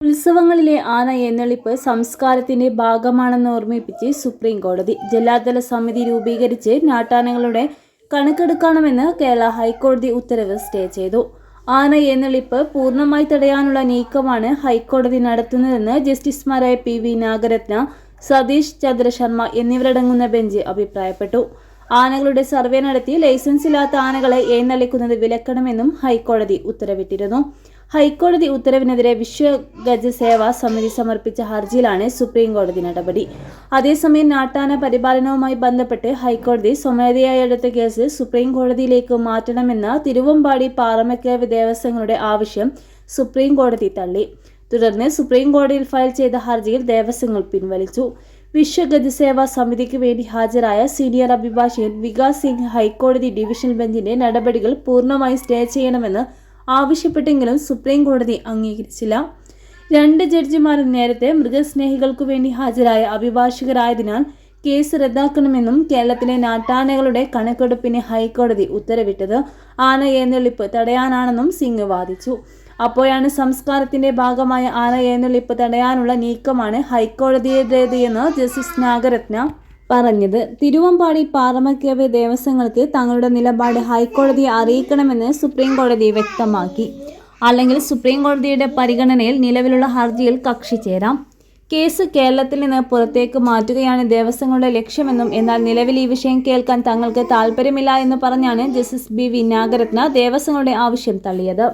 ഉത്സവങ്ങളിലെ ആന എഴുന്നള്ളിപ്പ് സംസ്കാരത്തിന്റെ ഭാഗമാണെന്ന് ഓർമ്മിപ്പിച്ച് സുപ്രീം കോടതി. ജില്ലാതല സമിതി രൂപീകരിച്ച് നാട്ടാനകളുടെ കണക്കെടുക്കണമെന്ന് കേരള ഹൈക്കോടതി ഉത്തരവ് സ്റ്റേ ചെയ്തു. ആന എഴുന്നള്ളിപ്പ് പൂർണ്ണമായി തടയാനുള്ള നീക്കമാണ് ഹൈക്കോടതി നടത്തുന്നതെന്ന് ജസ്റ്റിസുമാരായ പി.വി. നാഗരത്ന, സതീഷ് ചന്ദ്ര ശർമ്മ എന്നിവരടങ്ങുന്ന ബെഞ്ച് അഭിപ്രായപ്പെട്ടു. ആനകളുടെ സർവേ നടത്തി ലൈസൻസില്ലാത്ത ആനകളെ എഴുന്നള്ളിക്കുന്നത് വിലക്കണമെന്നും ഹൈക്കോടതി ഉത്തരവിട്ടിരുന്നു. ഹൈക്കോടതി ഉത്തരവിനെതിരെ വിശ്വ ഗജ സേവാ സമിതി സമർപ്പിച്ച ഹർജിയിലാണ് സുപ്രീം കോടതി നടപടി. അതേസമയം നാട്ടാന പരിപാലനവുമായി ബന്ധപ്പെട്ട് ഹൈക്കോടതി സ്വമേധയാ എടുത്ത കേസ് സുപ്രീം കോടതിയിലേക്ക് മാറ്റണമെന്ന തിരുവമ്പാടി പാറമേക്കാവ് ദേവസ്വങ്ങളുടെ ആവശ്യം സുപ്രീം കോടതി തള്ളി. തുടർന്ന് സുപ്രീം കോടതിയിൽ ഫയൽ ചെയ്ത ഹർജിയിൽ ദേവസ്വങ്ങൾ പിൻവലിച്ചു. വിശ്വ ഗജ സേവാ സമിതിക്ക് വേണ്ടി ഹാജരായ സീനിയർ അഭിഭാഷകൻ വികാസ് സിംഗ് ഹൈക്കോടതി ഡിവിഷൻ ബെഞ്ചിന്റെ നടപടികൾ പൂർണ്ണമായി സ്റ്റേ ചെയ്യണമെന്ന് ആവശ്യപ്പെട്ടെങ്കിലും സുപ്രീം കോടതി അംഗീകരിച്ചില്ല. 2 ജഡ്ജിമാരും നേരത്തെ മൃഗസ്നേഹികൾക്കു വേണ്ടി ഹാജരായ അഭിഭാഷകരായതിനാൽ കേസ് റദ്ദാക്കണമെന്നും കേരളത്തിലെ നാട്ടാനകളുടെ കണക്കെടുപ്പിന് ഹൈക്കോടതി ഉത്തരവിട്ടത് ആന എഴുന്നള്ളിപ്പ് തടയാനാണെന്നും സിംഗ് വാദിച്ചു. അപ്പോഴാണ് സംസ്കാരത്തിന്റെ ഭാഗമായ ആന എഴുന്നള്ളിപ്പ് തടയാനുള്ള നീക്കമാണ് ഹൈക്കോടതിയുടേത് എന്ന് ജസ്റ്റിസ് നാഗരത്ന പറഞ്ഞത്. തിരുവമ്പാടി പാറമേക്കാവ് ദേവസ്വങ്ങൾക്ക് തങ്ങളുടെ നിലപാട് ഹൈക്കോടതിയെ അറിയിക്കണമെന്ന് സുപ്രീം കോടതി വ്യക്തമാക്കി. അല്ലെങ്കിൽ സുപ്രീം കോടതിയുടെ പരിഗണനയിൽ നിലവിലുള്ള ഹർജിയിൽ കക്ഷി ചേരാം. കേസ് കേരളത്തിൽ നിന്ന് പുറത്തേക്ക് മാറ്റുകയാണ് ദേവസ്വങ്ങളുടെ ലക്ഷ്യമെന്നും എന്നാൽ നിലവിൽ ഈ വിഷയം കേൾക്കാൻ തങ്ങൾക്ക് താൽപ്പര്യമില്ല എന്ന് പറഞ്ഞാണ് ജസ്റ്റിസ് ബി.വി. നാഗരത്ന ദേവസ്വങ്ങളുടെ ആവശ്യം തള്ളിയത്.